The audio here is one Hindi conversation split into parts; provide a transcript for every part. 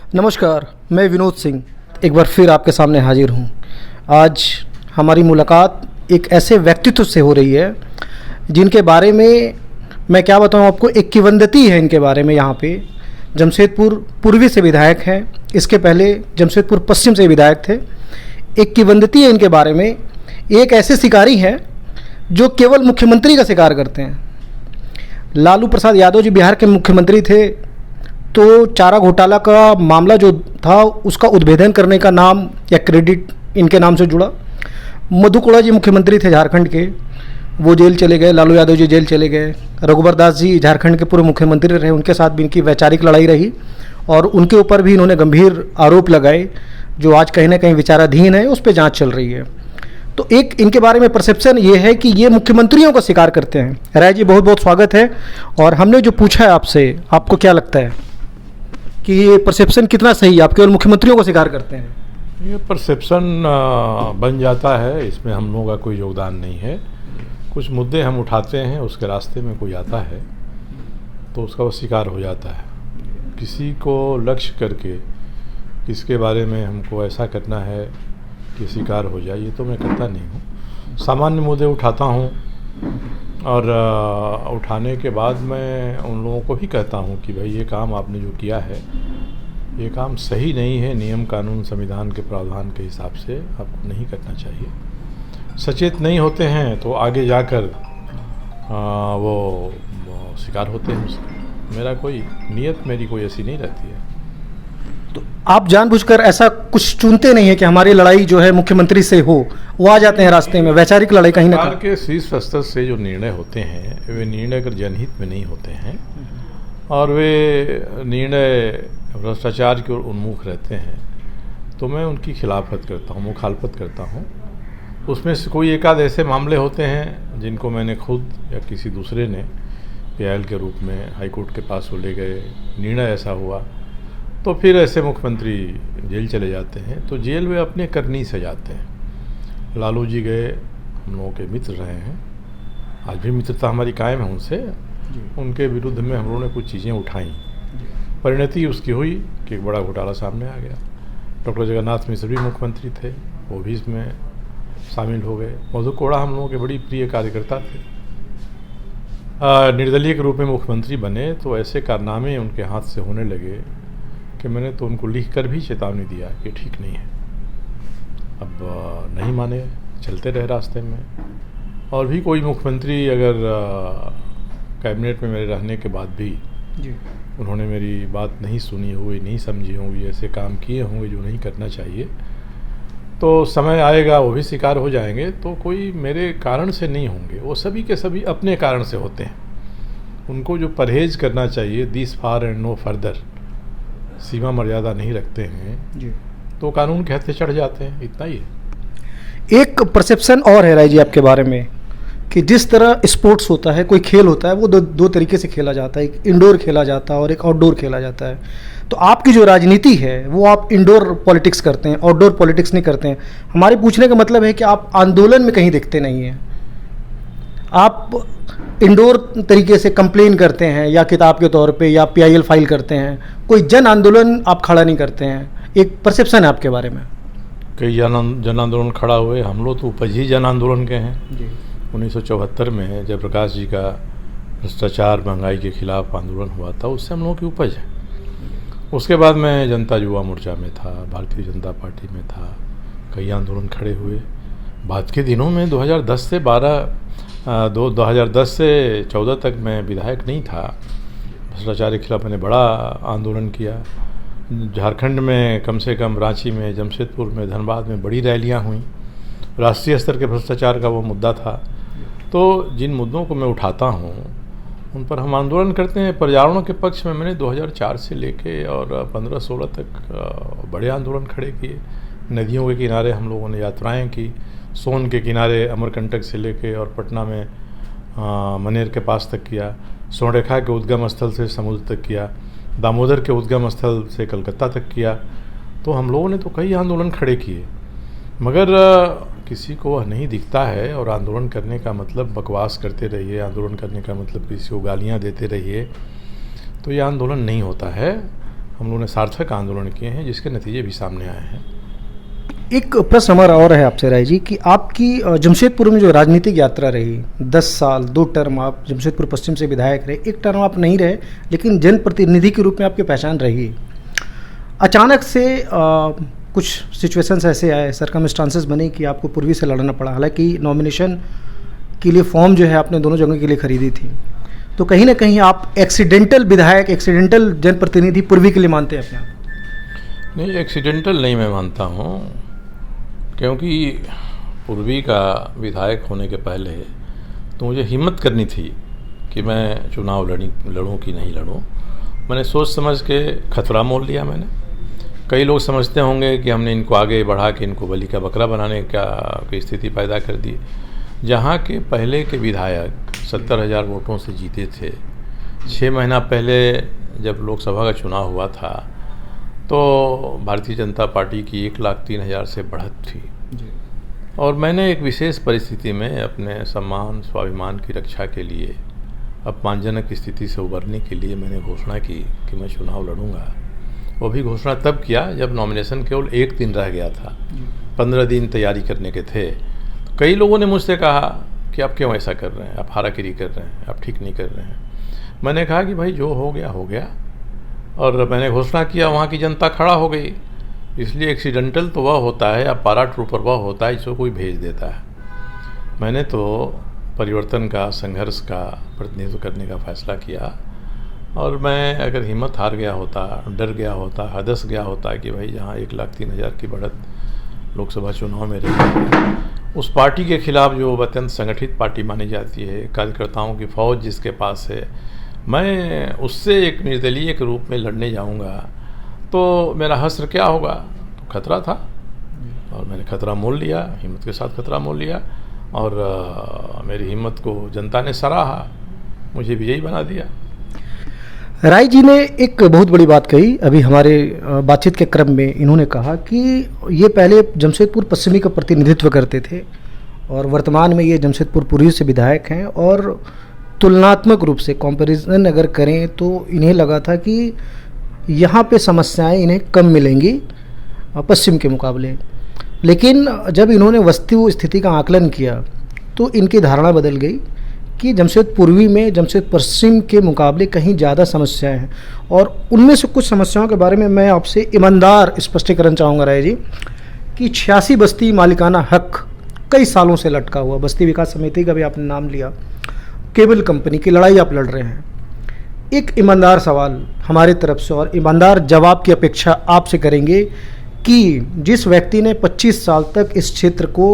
नमस्कार, मैं विनोद सिंह एक बार फिर आपके सामने हाजिर हूँ। आज हमारी मुलाकात एक ऐसे व्यक्तित्व से हो रही है जिनके बारे में मैं क्या बताऊँ आपको, एक किंवदंती है इनके बारे में। यहाँ पे जमशेदपुर पूर्वी से विधायक हैं, इसके पहले जमशेदपुर पश्चिम से विधायक थे। एक किंवदंती है इनके बारे में। एक ऐसे शिकारी हैं जो केवल मुख्यमंत्री का शिकार करते हैं। लालू प्रसाद यादव जी बिहार के मुख्यमंत्री थे, तो चारा घोटाला का मामला जो था उसका उद्भेदन करने का नाम या क्रेडिट इनके नाम से जुड़ा। मधु कोड़ा जी मुख्यमंत्री थे झारखंड के, वो जेल चले गए। लालू यादव जी जेल चले गए। रघुबर दास जी झारखंड के पूर्व मुख्यमंत्री रहे, उनके साथ भी इनकी वैचारिक लड़ाई रही और उनके ऊपर भी इन्होंने गंभीर आरोप लगाए जो आज कहीं ना कहीं विचाराधीन है, उस पर जाँच चल रही है। तो एक इनके बारे में परसेप्शन ये है कि ये मुख्यमंत्रियों का शिकार करते हैं। राय जी, बहुत बहुत स्वागत है। और हमने जो पूछा है आपसे, आपको क्या लगता है कि ये परसेप्शन कितना सही है? आप केवल मुख्यमंत्रियों को शिकार करते हैं। ये परसेप्शन बन जाता है, इसमें हम लोगों का कोई योगदान नहीं है। कुछ मुद्दे हम उठाते हैं, उसके रास्ते में कोई आता है तो उसका वो शिकार हो जाता है। किसी को लक्ष्य करके किसके बारे में हमको ऐसा करना है कि शिकार हो जाए, ये तो मैं करता नहीं हूँ। सामान्य मुद्दे उठाता हूँ और उठाने के बाद मैं उन लोगों को भी कहता हूँ कि भाई ये काम आपने जो किया है ये काम सही नहीं है, नियम कानून संविधान के प्रावधान के हिसाब से आपको नहीं करना चाहिए। सचेत नहीं होते हैं तो आगे जाकर वो शिकार होते हैं उसका। मेरा कोई नीयत मेरी कोई ऐसी नहीं रहती है। तो आप जानबूझकर ऐसा कुछ चुनते नहीं है कि हमारी लड़ाई जो है मुख्यमंत्री से हो, वो आ जाते हैं रास्ते में, वैचारिक लड़ाई कहीं ना कहीं। के शीर्ष स्तर से जो निर्णय होते हैं वे निर्णय अगर जनहित में नहीं होते हैं और वे निर्णय भ्रष्टाचार की ओर उन्मुख रहते हैं तो मैं उनकी खिलाफत करता हूँ, मुखालफत करता हूँ। उसमें से कोई एक आध ऐसे मामले होते हैं जिनको मैंने खुद या किसी दूसरे ने पीआईएल के रूप में हाईकोर्ट के पास वो ले गए, निर्णय ऐसा हुआ तो फिर ऐसे मुख्यमंत्री जेल चले जाते हैं। तो जेल में अपने करनी से जाते हैं। लालू जी गए, हम लोगों के मित्र रहे हैं, आज भी मित्रता हमारी कायम है उनसे। उनके विरुद्ध में हम लोगों ने कुछ चीज़ें उठाई, परिणति उसकी हुई कि एक बड़ा घोटाला सामने आ गया। डॉक्टर जगन्नाथ मिश्र भी मुख्यमंत्री थे, वो भी इसमें शामिल हो गए। मधु कोड़ा हम लोगों के बड़ी प्रिय कार्यकर्ता थे, निर्दलीय के रूप में मुख्यमंत्री बने तो ऐसे कारनामे उनके हाथ से होने लगे कि मैंने तो उनको लिख कर भी चेतावनी दिया कि ठीक नहीं है। अब नहीं माने, चलते रहे रास्ते में। और भी कोई मुख्यमंत्री अगर कैबिनेट में मेरे रहने के बाद भी उन्होंने मेरी बात नहीं सुनी होगी, नहीं समझी होंगी, ऐसे काम किए होंगे जो नहीं करना चाहिए, तो समय आएगा वो भी शिकार हो जाएंगे। तो कोई मेरे कारण से नहीं होंगे, वो सभी के सभी अपने कारण से होते हैं। उनको जो परहेज करना चाहिए, this far and no further, सीमा मर्यादा नहीं रखते हैं तो कानून के हत्थे चढ़ जाते हैं, इतना ही है। एक परसेप्शन और है राय जी आपके बारे में कि जिस तरह स्पोर्ट्स होता है, कोई खेल होता है, वो दो तरीके से खेला जाता है। एक इंडोर खेला जाता है और एक आउटडोर खेला जाता है। तो आपकी जो राजनीति है वो आप इंडोर पॉलिटिक्स करते हैं, आउटडोर पॉलिटिक्स नहीं करते हैं। हमारे पूछने का मतलब है कि आप आंदोलन में कहीं दिखते नहीं हैं। आप इंडोर तरीके से कंप्लेन करते हैं या किताब के तौर पे या पीआईएल फाइल करते हैं, कोई जन आंदोलन आप खड़ा नहीं करते हैं। एक परसेप्शन है आपके बारे में। कई जन आंदोलन खड़ा हुए, हम लोग तो उपज ही जन आंदोलन के हैं। 1974 में जब प्रकाश जी का भ्रष्टाचार महंगाई के खिलाफ आंदोलन हुआ था, उससे हम लोगों की उपज है। उसके बाद मैं जनता युवा मोर्चा में था, भारतीय जनता पार्टी में था, कई आंदोलन खड़े हुए। बाद के दिनों में 2010 से 14 तक मैं विधायक नहीं था। भ्रष्टाचार के खिलाफ मैंने बड़ा आंदोलन किया। झारखंड में कम से कम, रांची में, जमशेदपुर में, धनबाद में बड़ी रैलियां हुई। राष्ट्रीय स्तर के भ्रष्टाचार का वो मुद्दा था। तो जिन मुद्दों को मैं उठाता हूँ उन पर हम आंदोलन करते हैं। पर्यावरण के पक्ष में मैंने 2004 से लेके और 15-16 तक बड़े आंदोलन खड़े किए। नदियों के किनारे हम लोगों ने यात्राएं की। सोन के किनारे अमरकंटक से लेके और पटना में मनेर के पास तक किया। स्वर्णरेखा के उद्गम स्थल से समुद्र तक किया। दामोदर के उद्गम स्थल से कलकत्ता तक किया। तो हम लोगों ने तो कई आंदोलन खड़े किए, मगर किसी को वह नहीं दिखता है। और आंदोलन करने का मतलब बकवास करते रहिए, आंदोलन करने का मतलब किसी को गालियाँ देते रहिए, तो ये आंदोलन नहीं होता है। हम लोगों ने सार्थक आंदोलन किए हैं, जिसके नतीजे भी सामने आए हैं। एक प्रश्न हमारा और है आपसे राय जी कि आपकी जमशेदपुर में जो राजनीतिक यात्रा रही, 10 साल 2 टर्म आप जमशेदपुर पश्चिम से विधायक रहे, 1 टर्म आप नहीं रहे, लेकिन जनप्रतिनिधि के रूप में आपकी पहचान रही। अचानक से कुछ सिचुएशंस ऐसे आए, सरकमस्टांसेस बने कि आपको पूर्वी से लड़ना पड़ा। हालांकि नॉमिनेशन के लिए फॉर्म जो है आपने दोनों जगह के लिए खरीदी थी, तो कहीं ना कहीं आप एक्सीडेंटल विधायक, एक्सीडेंटल जनप्रतिनिधि पूर्वी के लिए मानते हैं अपने आप? नहीं, एक्सीडेंटल नहीं मैं मानता हूँ, क्योंकि पूर्वी का विधायक होने के पहले तो मुझे हिम्मत करनी थी कि मैं चुनाव लड़ूं कि नहीं लड़ूं। मैंने सोच समझ के खतरा मोल लिया मैंने। कई लोग समझते होंगे कि हमने इनको आगे बढ़ा के इनको बलि का बकरा बनाने की स्थिति पैदा कर दी। जहाँ के पहले के विधायक 70,000 वोटों से जीते थे, 6 महीना पहले जब लोकसभा का चुनाव हुआ था तो भारतीय जनता पार्टी की 1,03,000 से बढ़त थी जी। और मैंने एक विशेष परिस्थिति में अपने सम्मान स्वाभिमान की रक्षा के लिए, अपमानजनक स्थिति से उबरने के लिए मैंने घोषणा की कि मैं चुनाव लड़ूंगा। वो भी घोषणा तब किया जब नॉमिनेशन केवल 1 दिन रह गया था, 15 दिन तैयारी करने के थे। तो कई लोगों ने मुझसे कहा कि आप क्यों ऐसा कर रहे हैं, आप हाराकिरी कर रहे हैं, आप ठीक नहीं कर रहे हैं। मैंने कहा कि भाई जो हो गया हो गया, और मैंने घोषणा किया, वहाँ की जनता खड़ा हो गई। इसलिए एक्सीडेंटल तो वह होता है, या पारा ट्रूपर वह होता है जिसको कोई भेज देता है। मैंने तो परिवर्तन का, संघर्ष का प्रतिनिधित्व करने का फैसला किया, और मैं अगर हिम्मत हार गया होता, डर गया होता, हदस गया होता कि भाई जहाँ 1,03,000 की बढ़त लोकसभा चुनाव में रही, उस पार्टी के खिलाफ जो अत्यंत संगठित पार्टी मानी जाती है, कार्यकर्ताओं की फौज जिसके पास है, मैं उससे एक निर्दलीय के रूप में लड़ने जाऊंगा तो मेरा हश्र क्या होगा। तो खतरा था, और मैंने खतरा मोल लिया, हिम्मत के साथ खतरा मोल लिया, और मेरी हिम्मत को जनता ने सराहा, मुझे विजयी बना दिया। राय जी ने एक बहुत बड़ी बात कही अभी हमारे बातचीत के क्रम में। इन्होंने कहा कि ये पहले जमशेदपुर पश्चिमी का प्रतिनिधित्व करते थे, और वर्तमान में ये जमशेदपुर पूर्वी से विधायक हैं, और तुलनात्मक रूप से कंपैरिजन अगर करें तो इन्हें लगा था कि यहाँ पे समस्याएं इन्हें कम मिलेंगी पश्चिम के मुकाबले। लेकिन जब इन्होंने वस्तु स्थिति का आकलन किया तो इनकी धारणा बदल गई कि जमशेदपुर पूर्वी में जमशेदपुर पश्चिम के मुकाबले कहीं ज़्यादा समस्याएं हैं। और उनमें से कुछ समस्याओं के बारे में मैं आपसे ईमानदार स्पष्टीकरण चाहूँगा राय जी, कि 86 बस्ती मालिकाना हक कई सालों से लटका हुआ, बस्ती विकास समिति का भी आपने नाम लिया, केबल कंपनी की लड़ाई आप लड़ रहे हैं। एक ईमानदार सवाल हमारी तरफ से और ईमानदार जवाब की अपेक्षा आपसे करेंगे कि जिस व्यक्ति ने 25 साल तक इस क्षेत्र को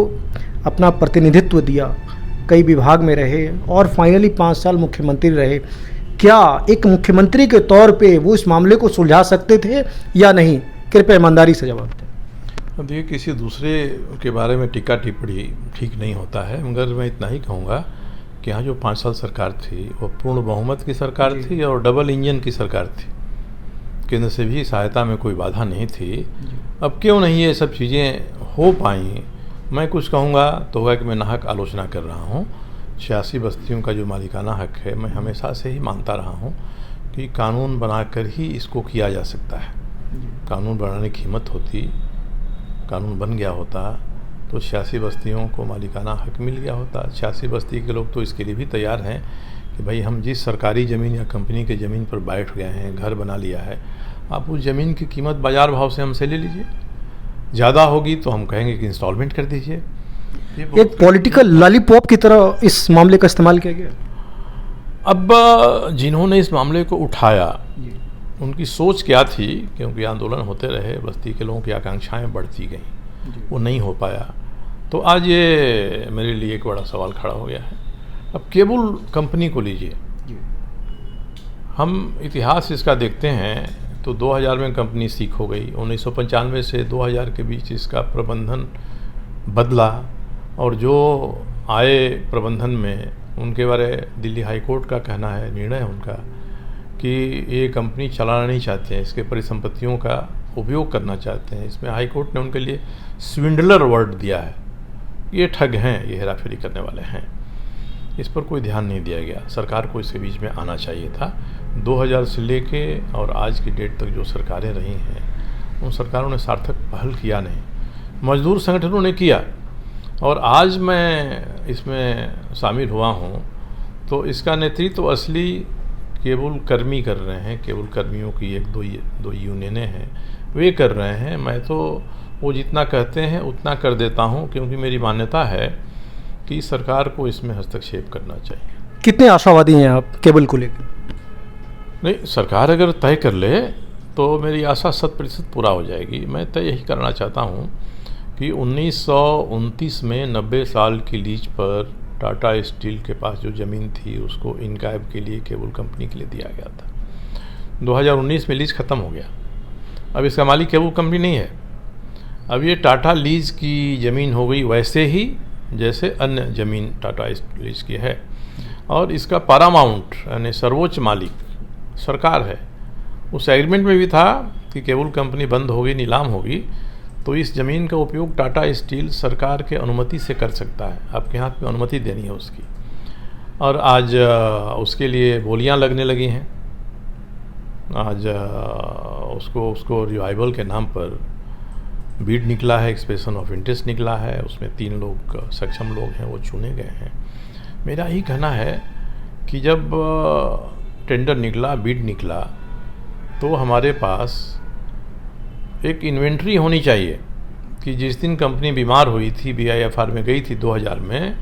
अपना प्रतिनिधित्व दिया, कई विभाग में रहे और फाइनली 5 साल मुख्यमंत्री रहे, क्या एक मुख्यमंत्री के तौर पे वो इस मामले को सुलझा सकते थे या नहीं? कृपया ईमानदारी से जवाब दें। अब ये किसी दूसरे के बारे में टिक्का टिप्पणी ठीक नहीं होता है, मगर मैं इतना ही कहूँगा कि यहाँ जो 5 साल सरकार थी वो पूर्ण बहुमत की सरकार थी और डबल इंजन की सरकार थी। केंद्र से भी सहायता में कोई बाधा नहीं थी। अब क्यों नहीं ये सब चीज़ें हो पाई, मैं कुछ कहूँगा तो होगा कि मैं नाहक आलोचना कर रहा हूँ। 86 बस्तियों का जो मालिकाना हक है, मैं हमेशा से ही मानता रहा हूँ कि कानून बनाकर ही इसको किया जा सकता है। कानून बनाने की हिम्मत होती, कानून बन गया होता तो 86 बस्तियों को मालिकाना हक मिल गया होता। 86 बस्ती के लोग तो इसके लिए भी तैयार हैं कि भाई हम जिस सरकारी ज़मीन या कंपनी के ज़मीन पर बैठ गए हैं, घर बना लिया है, आप उस ज़मीन की कीमत बाज़ार भाव से हमसे ले लीजिए, ज़्यादा होगी तो हम कहेंगे कि इंस्टॉलमेंट कर दीजिए। एक पॉलिटिकल लॉलीपॉप की तरह इस मामले का इस्तेमाल किया गया। अब जिन्होंने इस मामले को उठाया उनकी सोच क्या थी, क्योंकि आंदोलन होते रहे, बस्ती के लोगों की आकांक्षाएं बढ़ती गईं, वो नहीं हो पाया, तो आज ये मेरे लिए एक बड़ा सवाल खड़ा हो गया है। अब केबल कंपनी को लीजिए, हम इतिहास इसका देखते हैं तो 2000 में कंपनी सीख हो गई, 1995 से 2000 के बीच इसका प्रबंधन बदला, और जो आए प्रबंधन में उनके बारे दिल्ली हाई कोर्ट का कहना है, निर्णय है उनका कि ये कंपनी चलाना नहीं चाहते हैं, इसके परिसंपत्तियों का उपयोग करना चाहते हैं। इसमें हाई कोर्ट ने उनके लिए स्विंडलर वर्ड दिया है, ये ठग हैं, ये हेराफेरी करने वाले हैं। इस पर कोई ध्यान नहीं दिया गया। सरकार को इसके बीच में आना चाहिए था। 2000 से लेके और आज की डेट तक जो सरकारें रही हैं, उन सरकारों ने सार्थक पहल किया नहीं, मजदूर संगठनों ने किया। और आज मैं इसमें शामिल हुआ हूँ तो इसका नेतृत्व असली केबल कर्मी कर रहे हैं। केबल कर्मियों की एक दो यूनियनें हैं, वे कर रहे हैं। मैं तो वो जितना कहते हैं उतना कर देता हूँ, क्योंकि मेरी मान्यता है कि सरकार को इसमें हस्तक्षेप करना चाहिए। कितने आशावादी हैं आप केबल को लेकर? नहीं, सरकार अगर तय कर ले तो मेरी आशा 100% पूरा हो जाएगी। मैं तय यही करना चाहता हूँ कि 1929 में 90 साल की लीज पर टाटा स्टील के पास जो ज़मीन थी उसको इनकायब के लिए केबल कंपनी के लिए दिया गया था। 2019 में लीज ख़त्म हो गया। अब इसका मालिक केबल कंपनी नहीं है। अब ये टाटा लीज की ज़मीन हो गई, वैसे ही जैसे अन्य ज़मीन टाटा लीज की है। और इसका पैरामाउंट यानी सर्वोच्च मालिक सरकार है। उस एग्रीमेंट में भी था कि केबल कंपनी बंद होगी, नीलाम होगी, तो इस ज़मीन का उपयोग टाटा स्टील सरकार के अनुमति से कर सकता है। आपके हाथ में अनुमति देनी है उसकी। और आज उसके लिए बोलियां लगने लगी हैं। आज उसको रिवाइवल के नाम पर बीड निकला है, एक्सप्रेशन ऑफ इंटरेस्ट निकला है। उसमें 3 लोग सक्षम लोग हैं, वो चुने गए हैं। मेरा यही कहना है कि जब टेंडर निकला, बीड निकला, तो हमारे पास एक इन्वेंट्री होनी चाहिए कि जिस दिन कंपनी बीमार हुई थी, BIFR में गई थी 2000 में,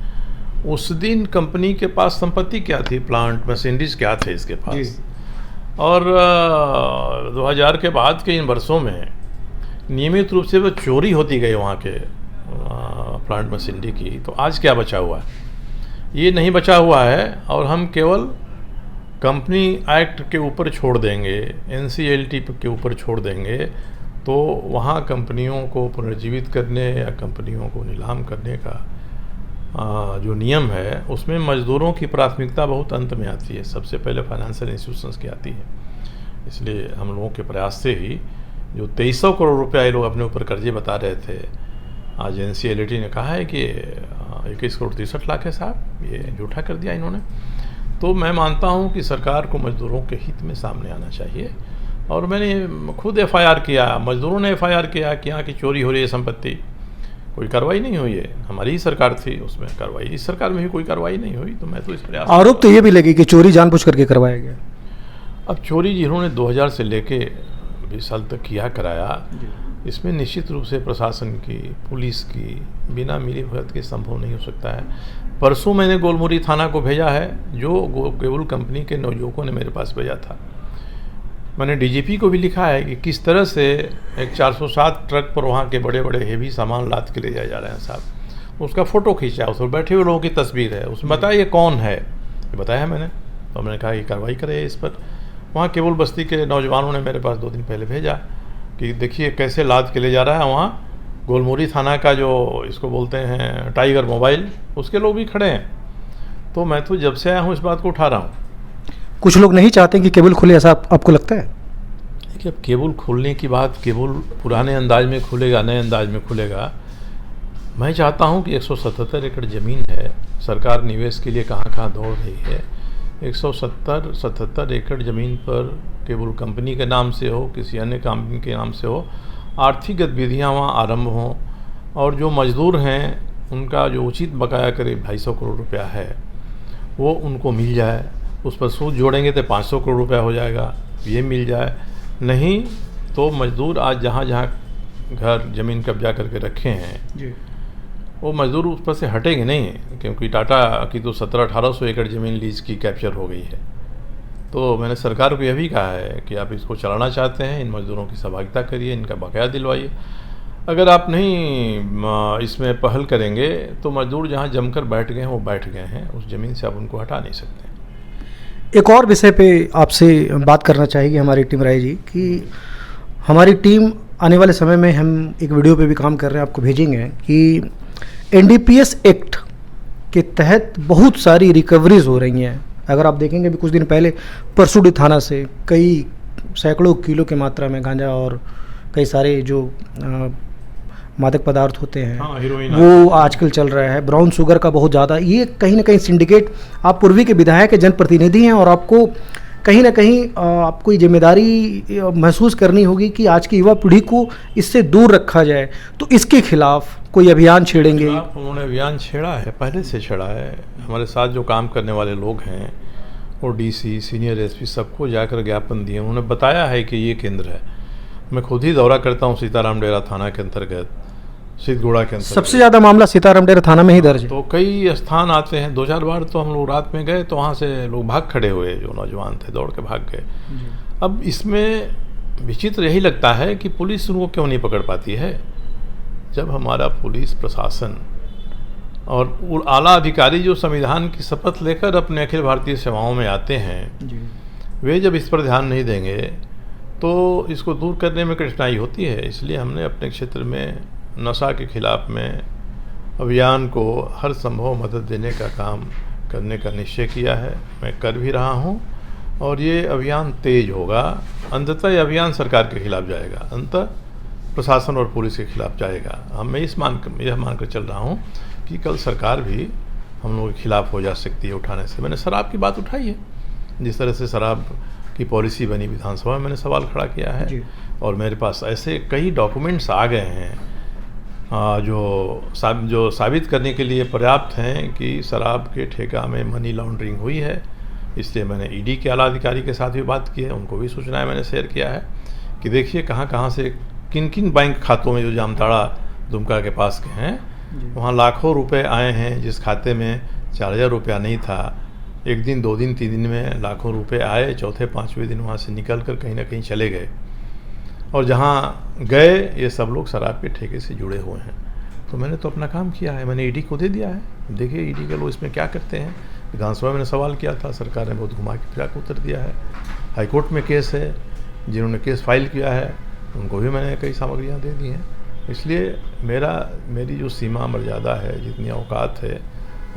उस दिन कंपनी के पास संपत्ति क्या थी, प्लांट, मशीनरीज क्या थे इसके पास। और 2000 के बाद के इन वर्षों में नियमित रूप से वो चोरी होती गई वहाँ के प्लांट मशीनरी की। तो आज क्या बचा हुआ है? ये नहीं बचा हुआ है। और हम केवल कंपनी एक्ट के ऊपर छोड़ देंगे, NCLT के ऊपर छोड़ देंगे, तो वहाँ कंपनियों को पुनर्जीवित करने या कंपनियों को नीलाम करने का जो नियम है, उसमें मज़दूरों की प्राथमिकता बहुत अंत में आती है। सबसे पहले फाइनेंशियल इंस्टीट्यूशंस की आती है। इसलिए हम लोगों के प्रयास से ही जो 2300 करोड़ रुपया ये लोग अपने ऊपर कर्जे बता रहे थे, आज NCLT ने कहा है कि 21 करोड़ 63 लाख है साहब, ये झूठा कर दिया इन्होंने। तो मैं मानता हूँ कि सरकार को मज़दूरों के हित में सामने आना चाहिए। और मैंने खुद FIR किया, मज़दूरों ने FIR किया कि यहाँ की चोरी हो रही है संपत्ति, कोई कार्रवाई नहीं हुई है। हमारी ही सरकार थी, उसमें कार्रवाई, इस सरकार में भी कोई कार्रवाई नहीं हुई। तो मैं तो इस प्रयास, आरोप तो ये भी लगे कि चोरी जानबूझ करके करवाया गया। अब चोरी जिन्होंने 2000 से लेके 20 साल तक किया कराया, इसमें निश्चित रूप से प्रशासन की, पुलिस की बिना मिलीभगत के संभव नहीं हो सकता है। परसों मैंने गोलमुरी थाना को भेजा है, जो केबल कंपनी के नवयुवकों ने मेरे पास भेजा था। मैंने DGP को भी लिखा है कि किस तरह से एक 407 ट्रक पर वहाँ के बड़े बड़े हेवी सामान लाद के ले जाए जा रहे हैं साहब। उसका फ़ोटो खींचा, उस पर बैठे हुए लोगों की तस्वीर है, उसमें बताया ये कौन है, ये बताया है मैंने। तो मैंने कहा कि कार्रवाई करे इस पर। वहाँ केबल बस्ती के नौजवानों ने मेरे पास 2 दिन पहले भेजा कि देखिए कैसे लाद के ले जा रहा है। वहाँ गोलमुरी थाना का जो इसको बोलते हैं टाइगर मोबाइल, उसके लोग भी खड़े हैं। तो मैं तो जब से आया हूँ इस बात को उठा रहा हूँ। कुछ लोग नहीं चाहते कि केबल खुले, ऐसा आपको लगता है? देखिए, अब केबल खोलने की बात, केबल पुराने अंदाज में खुलेगा, नए अंदाज में खुलेगा। मैं चाहता हूं कि 177 एकड़ ज़मीन है, सरकार निवेश के लिए कहां कहां दौड़ रही है। 177 एकड़ ज़मीन पर केबल कंपनी के नाम से हो, किसी अन्य कंपनी के नाम से हो, आर्थिक गतिविधियाँ वहाँ आरंभ हों। और जो मज़दूर हैं उनका जो उचित बकाया करीब 250 करोड़ रुपया है, वो उनको मिल जाए। उस पर सूद जोड़ेंगे तो 500 करोड़ रुपया हो जाएगा, ये मिल जाए। नहीं तो मज़दूर आज जहाँ जहाँ घर ज़मीन कब्जा करके रखे हैं जी, वो मज़दूर उस पर से हटेंगे नहीं, क्योंकि टाटा की तो 1700-1800 एकड़ ज़मीन लीज की कैप्चर हो गई है। तो मैंने सरकार को यह भी कहा है कि आप इसको चलाना चाहते हैं, इन मज़दूरों की सहभागिता करिए, इनका बकाया दिलवाइए। अगर आप नहीं इसमें पहल करेंगे तो मज़दूर जहाँ जमकर बैठ गए हैं वो बैठ गए हैं, उस ज़मीन से आप उनको हटा नहीं सकते। एक और विषय पे आपसे बात करना चाहेगी हमारी टीम राय जी कि हमारी टीम आने वाले समय में हम एक वीडियो पे भी काम कर रहे हैं, आपको भेजेंगे कि NDPS एक्ट के तहत बहुत सारी रिकवरीज हो रही हैं। अगर आप देखेंगे भी कुछ दिन पहले परसुडी थाना से कई सैकड़ों किलो की मात्रा में गांजा और कई सारे जो मादक पदार्थ होते हैं, हाँ, हीरोइन वो आजकल चल रहा है, ब्राउन शुगर का बहुत ज़्यादा, ये कहीं ना कहीं सिंडिकेट, आप पूर्वी के विधायक के जनप्रतिनिधि हैं और आपको कहीं ना कहीं आपको ये जिम्मेदारी महसूस करनी होगी कि आज की युवा पीढ़ी को इससे दूर रखा जाए। तो इसके खिलाफ कोई अभियान छेड़ेंगे? उन्होंने अभियान छेड़ा है, पहले से छेड़ा है। हमारे साथ जो काम करने वाले लोग हैं वो डीसी, सीनियर एसपी सबको जाकर ज्ञापन दिए। उन्होंने बताया है कि ये केंद्र है। मैं खुद ही दौरा करता हूँ सीताराम डेरा थाना के अंतर्गत, सिद्धगुड़ा के अंतर्गत। सबसे ज़्यादा मामला सीताराम डेरा थाना में ही दर्ज है। तो कई स्थान आते हैं, 2-4 बार तो हम लोग रात में गए तो वहाँ से लोग भाग खड़े हुए, जो नौजवान थे दौड़ के भाग गए। अब इसमें विचित्र यही लगता है कि पुलिस उनको क्यों नहीं पकड़ पाती है। जब हमारा पुलिस प्रशासन और आला अधिकारी जो संविधान की शपथ लेकर अपने अखिल भारतीय सेवाओं में आते हैं, वे जब इस पर ध्यान नहीं देंगे तो इसको दूर करने में कठिनाई होती है। इसलिए हमने अपने क्षेत्र में नशा के खिलाफ में अभियान को हर संभव मदद देने का काम करने का निश्चय किया है। मैं कर भी रहा हूँ और ये अभियान तेज होगा। अंततः ये अभियान सरकार के खिलाफ जाएगा, अंततः प्रशासन और पुलिस के खिलाफ जाएगा। मैं यह मानकर चल रहा हूँ कि कल सरकार भी हम लोगों के खिलाफ हो जा सकती है उठाने से। मैंने शराब की बात उठाई है, जिस तरह से शराब की पॉलिसी बनी विधानसभा में, मैंने सवाल खड़ा किया है और मेरे पास ऐसे कई डॉक्यूमेंट्स आ गए हैं जो साबित करने के लिए पर्याप्त हैं कि शराब के ठेका में मनी लॉन्ड्रिंग हुई है। इसलिए मैंने ईडी के आला अधिकारी के साथ भी बात की है, उनको भी सूचनाएं मैंने शेयर किया है कि देखिए कहाँ से किन किन बैंक खातों में, जो जामताड़ा दुमका के पास के हैं, वहाँ लाखों रुपए आए हैं। जिस खाते में 4,000 रुपया नहीं था, एक दिन 2 दिन 3 दिन में लाखों रुपए आए, चौथे 5वें दिन वहाँ से निकल कर कहीं ना कहीं चले गए। और जहाँ गए ये सब लोग शराब के ठेके से जुड़े हुए हैं। तो मैंने तो अपना काम किया है, मैंने ईडी को दे दिया है। देखिए ईडी के लोग इसमें क्या करते हैं। विधानसभा में मैंने सवाल किया था, सरकार ने बहुत घुमा के फिरा के उत्तर दिया है। हाईकोर्ट में केस है, जिन्होंने केस फाइल किया है उनको भी मैंने कई सामग्रियाँ दे दी हैं। इसलिए मेरी जो सीमा मर्यादा है, जितनी औकात है,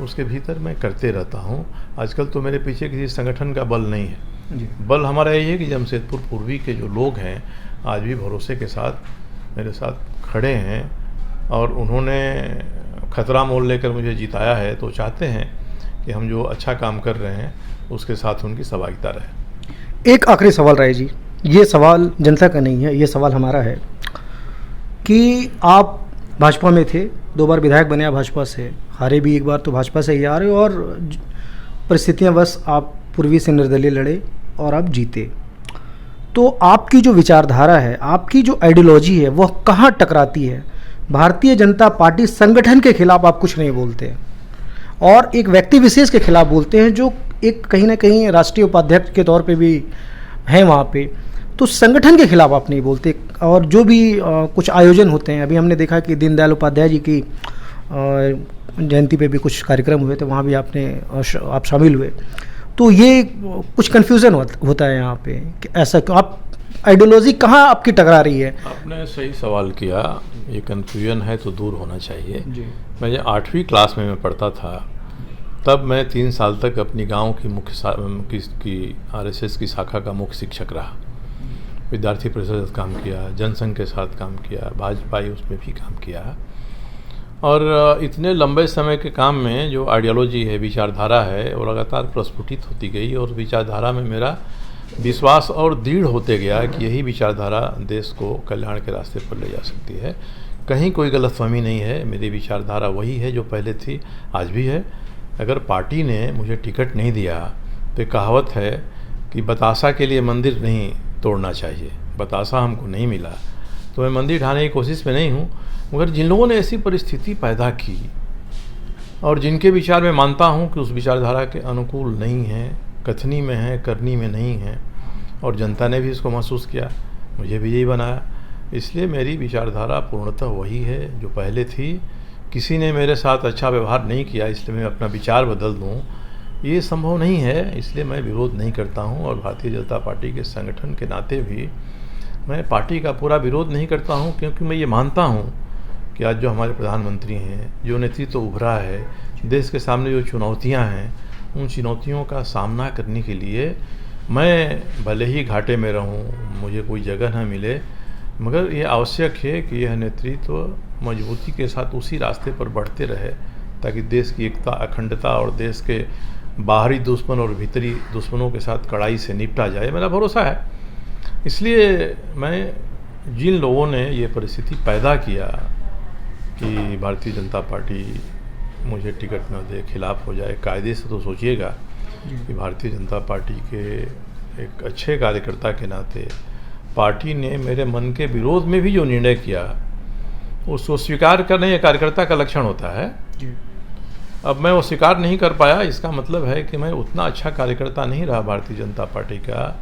उसके भीतर मैं करते रहता हूँ। आजकल तो मेरे पीछे किसी संगठन का बल नहीं है। बल हमारा यही है कि जमशेदपुर पूर्वी के जो लोग हैं आज भी भरोसे के साथ मेरे साथ खड़े हैं और उन्होंने खतरा मोल लेकर मुझे जिताया है। तो चाहते हैं कि हम जो अच्छा काम कर रहे हैं उसके साथ उनकी सहभागिता रहे। एक आखिरी सवाल राय जी, ये सवाल जनता का नहीं है, ये सवाल हमारा है कि आप भाजपा में थे, 2 बार विधायक बने आप भाजपा से, हारे भी 1 बार तो भाजपा से ही आ रहे हो, और परिस्थितियां बस आप पूर्वी से निर्दलीय लड़े और आप जीते। तो आपकी जो विचारधारा है, आपकी जो आइडियोलॉजी है, वह कहाँ टकराती है? भारतीय जनता पार्टी संगठन के खिलाफ आप कुछ नहीं बोलते और एक व्यक्ति विशेष के खिलाफ बोलते हैं जो एक कहीं ना कहीं राष्ट्रीय उपाध्यक्ष के तौर पे भी हैं वहाँ पे। तो संगठन के खिलाफ आप नहीं बोलते। और जो भी कुछ आयोजन होते हैं, अभी हमने देखा कि दीनदयाल उपाध्याय जी की जयंती पे भी कुछ कार्यक्रम हुए थे, वहाँ भी आप शामिल हुए। तो ये कुछ कन्फ्यूज़न होता है यहाँ पे कि ऐसा क्यों, आप आइडियोलॉजी कहाँ आपकी टकरा रही है? आपने सही सवाल किया। ये कन्फ्यूजन है तो दूर होना चाहिए। मैं जब 8वीं क्लास में मैं पढ़ता था, तब मैं 3 साल तक अपनी गांव की आरएसएस की शाखा का मुख्य शिक्षक रहा। विद्यार्थी परिषद से काम किया, जनसंघ के साथ काम किया, भाजपा उसमें भी काम किया। और इतने लंबे समय के काम में जो आइडियोलॉजी है, विचारधारा है, वो लगातार प्रस्फुटित होती गई और विचारधारा में मेरा विश्वास और दृढ़ होते गया कि यही विचारधारा देश को कल्याण के रास्ते पर ले जा सकती है। कहीं कोई गलतफहमी नहीं है, मेरी विचारधारा वही है जो पहले थी, आज भी है। अगर पार्टी ने मुझे टिकट नहीं दिया तो कहावत है कि बतासा के लिए मंदिर नहीं तोड़ना चाहिए। बतासा हमको नहीं मिला तो मैं मंदिर ढाने की कोशिश में नहीं हूँ। मगर जिन लोगों ने ऐसी परिस्थिति पैदा की और जिनके विचार में मानता हूँ कि उस विचारधारा के अनुकूल नहीं हैं, कथनी में है, करनी में नहीं है, और जनता ने भी इसको महसूस किया, मुझे भी यही बनाया। इसलिए मेरी विचारधारा पूर्णतः वही है जो पहले थी। किसी ने मेरे साथ अच्छा व्यवहार नहीं किया इसलिए मैं अपना विचार बदल दूँ, ये संभव नहीं है। इसलिए मैं विरोध नहीं करता हूँ और भारतीय जनता पार्टी के संगठन के नाते भी मैं पार्टी का पूरा विरोध नहीं करता हूँ, क्योंकि मैं ये मानता हूँ कि आज जो हमारे प्रधानमंत्री हैं, जो नेतृत्व उभरा है, देश के सामने जो चुनौतियाँ हैं, उन चुनौतियों का सामना करने के लिए मैं भले ही घाटे में रहूं, मुझे कोई जगह न मिले, मगर ये आवश्यक है कि यह नेतृत्व मजबूती के साथ उसी रास्ते पर बढ़ते रहे ताकि देश की एकता, अखंडता और देश के बाहरी दुश्मन और भीतरी दुश्मनों के साथ कड़ाई से निपटा जाए, मेरा भरोसा है। इसलिए मैं जिन लोगों ने ये परिस्थिति पैदा किया कि भारतीय जनता पार्टी मुझे टिकट न दे, खिलाफ हो जाए, कायदे से तो सोचिएगा कि भारतीय जनता पार्टी के एक अच्छे कार्यकर्ता के नाते पार्टी ने मेरे मन के विरोध में भी जो निर्णय किया उसको स्वीकार करना ये कार्यकर्ता का लक्षण होता है। अब मैं वो स्वीकार नहीं कर पाया, इसका मतलब है कि मैं उतना अच्छा कार्यकर्ता नहीं रहा भारतीय जनता पार्टी का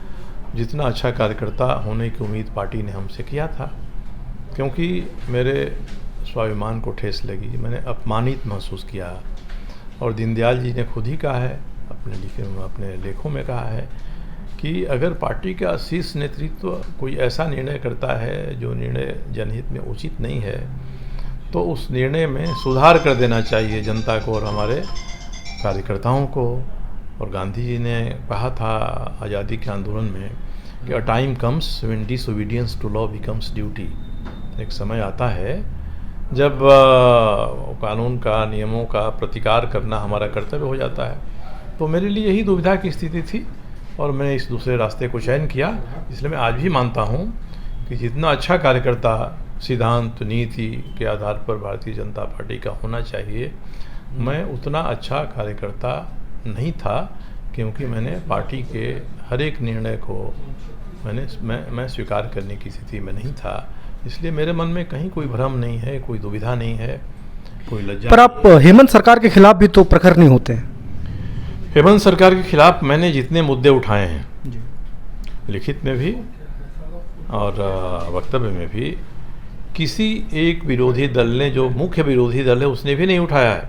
जितना अच्छा कार्यकर्ता होने की उम्मीद पार्टी ने हमसे किया था, क्योंकि मेरे स्वाभिमान को ठेस लगी, मैंने अपमानित महसूस किया। और दीनदयाल जी ने खुद ही कहा है, अपने लेखों में कहा है कि अगर पार्टी का शीर्ष नेतृत्व कोई ऐसा निर्णय करता है जो निर्णय जनहित में उचित नहीं है तो उस निर्णय में सुधार कर देना चाहिए जनता को और हमारे कार्यकर्ताओं को। और गांधी जी ने कहा था आज़ादी के आंदोलन में कि a time comes when disobedience to law becomes duty. एक समय आता है जब कानून का, नियमों का प्रतिकार करना हमारा कर्तव्य हो जाता है। तो मेरे लिए यही दुविधा की स्थिति थी और मैंने इस दूसरे रास्ते को चयन किया। इसलिए मैं आज भी मानता हूँ कि जितना अच्छा कार्यकर्ता सिद्धांत, नीति के आधार पर भारतीय जनता पार्टी का होना चाहिए, मैं उतना अच्छा कार्यकर्ता नहीं था, क्योंकि मैंने पार्टी के हर एक निर्णय को मैं स्वीकार करने की स्थिति में नहीं था। इसलिए मेरे मन में कहीं कोई भ्रम नहीं है, कोई दुविधा नहीं है, कोई लज्जा। पर आप हेमंत सरकार के खिलाफ भी तो प्रखर नहीं होते हैं। हेमंत सरकार के खिलाफ मैंने जितने मुद्दे उठाए हैं, लिखित में भी और वक्तव्य में भी, किसी एक विरोधी दल ने, जो मुख्य विरोधी दल है, उसने भी नहीं उठाया है।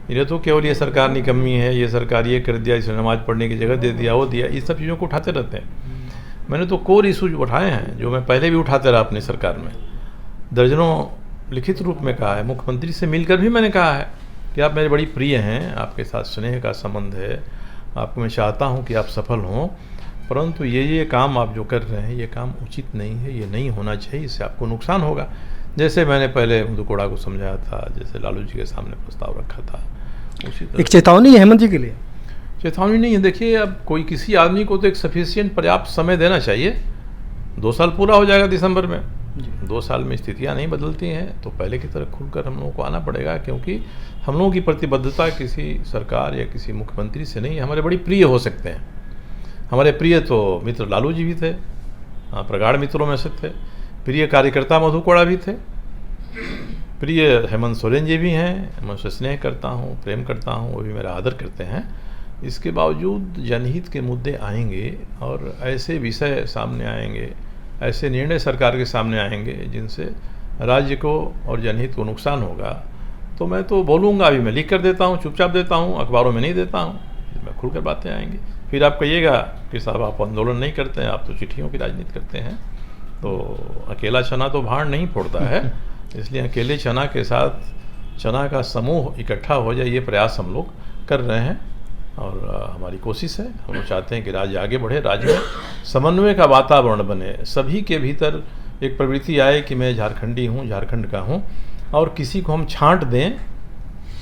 ये तो केवल ये सरकार निकम्मी है, ये सरकार ये कर दिया, इसे नमाज पढ़ने की जगह दे दिया, वो दिया, इस सब चीज़ों को उठाते रहते हैं। मैंने तो कोर इशूज उठाए हैं जो मैं पहले भी उठाते रहा अपनी सरकार में। दर्जनों लिखित रूप में कहा है, मुख्यमंत्री से मिलकर भी मैंने कहा है कि आप मेरे बड़ी प्रिय हैं, आपके साथ स्नेह का संबंध है, आपको मैं चाहता हूं कि आप सफल हों, परंतु ये काम आप जो कर रहे हैं ये काम उचित नहीं है, ये नहीं होना चाहिए, इससे आपको नुकसान होगा। जैसे मैंने पहले मधुकोड़ा को समझाया था, जैसे लालू जी के सामने प्रस्ताव रखा था, उसी तरह। एक चेतावनी है हेमंत जी के लिए? चेतावनी नहीं है। देखिए, अब कोई किसी आदमी को तो एक सफिशिएंट पर्याप्त समय देना चाहिए। 2 साल पूरा हो जाएगा दिसंबर में, 2 साल में स्थितियां नहीं बदलती हैं तो पहले की तरह खुलकर हम लोगों को आना पड़ेगा, क्योंकि हम लोगों की प्रतिबद्धता किसी सरकार या किसी मुख्यमंत्री से नहीं है। हमारे बड़ी प्रिय हो सकते हैं, हमारे प्रिय तो मित्र लालू जी भी थे, प्रगाढ़ मित्रों में से थे, प्रिय कार्यकर्ता मधुकोड़ा भी थे, प्रिय हेमंत सोरेन जी भी हैं, मैं उनसे स्नेह करता हूँ, प्रेम करता हूँ, वो भी मेरा आदर करते हैं। इसके बावजूद जनहित के मुद्दे आएंगे और ऐसे विषय सामने आएंगे, ऐसे निर्णय सरकार के सामने आएंगे जिनसे राज्य को और जनहित को नुकसान होगा, तो मैं तो बोलूँगा। अभी मैं लिख कर देता हूँ, चुपचाप देता हूँ, अखबारों में नहीं देता हूँ, मैं खुलकर बातें आएंगी। फिर आप कहिएगा कि साहब आप आंदोलन नहीं करते हैं, आप तो चिट्ठियों की राजनीति करते हैं। तो अकेला चना तो भाड़ नहीं फोड़ता है, इसलिए अकेले चना के साथ चना का समूह इकट्ठा हो जाए, ये प्रयास हम लोग कर रहे हैं और हमारी कोशिश है। हम लोग चाहते हैं कि राज्य आगे बढ़े, राज्य में समन्वय का वातावरण बने, सभी के भीतर एक प्रवृत्ति आए कि मैं झारखंडी हूँ, झारखंड का हूँ, और किसी को हम छांट दें,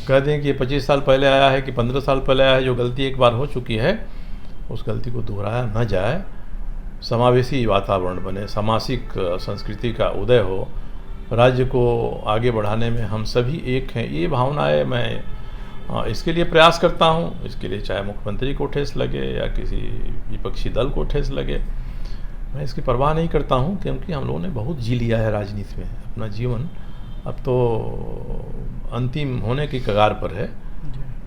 कह दें कि ये 25 साल पहले आया है कि 15 साल पहले आया है, जो गलती एक बार हो चुकी है उस गलती को दोहराया न जाए, समावेशी वातावरण बने, सामाजिक संस्कृति का उदय हो, राज्य को आगे बढ़ाने में हम सभी एक हैं, ये भावनाएं मैं इसके लिए प्रयास करता हूँ। इसके लिए चाहे मुख्यमंत्री को ठेस लगे या किसी विपक्षी दल को ठेस लगे, मैं इसकी परवाह नहीं करता हूँ, क्योंकि हम लोगों ने बहुत जी लिया है राजनीति में अपना जीवन, अब तो अंतिम होने की कगार पर है।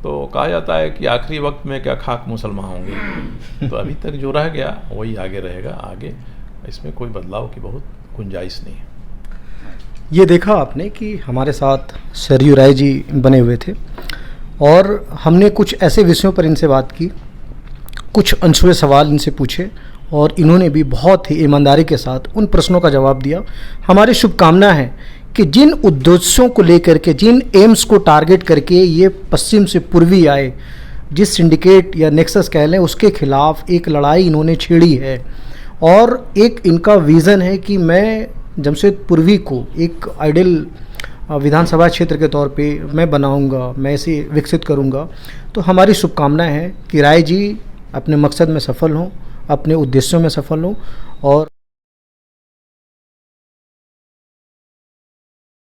तो कहा जाता है कि आखिरी वक्त में क्या खाक मुसलमान होंगे, तो अभी तक जो रह गया वही आगे रहेगा, आगे इसमें कोई बदलाव की बहुत गुंजाइश नहीं है। ये देखा आपने कि हमारे साथ सरयू राय जी बने हुए थे और हमने कुछ ऐसे विषयों पर इनसे बात की, कुछ अनछुए सवाल इनसे पूछे और इन्होंने भी बहुत ही ईमानदारी के साथ उन प्रश्नों का जवाब दिया। हमारी शुभकामना है कि जिन उद्देश्यों को लेकर के, जिन एम्स को टारगेट करके ये पश्चिम से पूर्वी आए, जिस सिंडिकेट या नेक्सस कह लें, उसके खिलाफ एक लड़ाई इन्होंने छेड़ी है और एक इनका विज़न है कि मैं जमशेदपुर को एक आइडियल विधानसभा क्षेत्र के तौर पे मैं बनाऊंगा, मैं इसे विकसित करूंगा। तो हमारी शुभकामनाएं हैं कि राय जी अपने मकसद में सफल हों, अपने उद्देश्यों में सफल हों और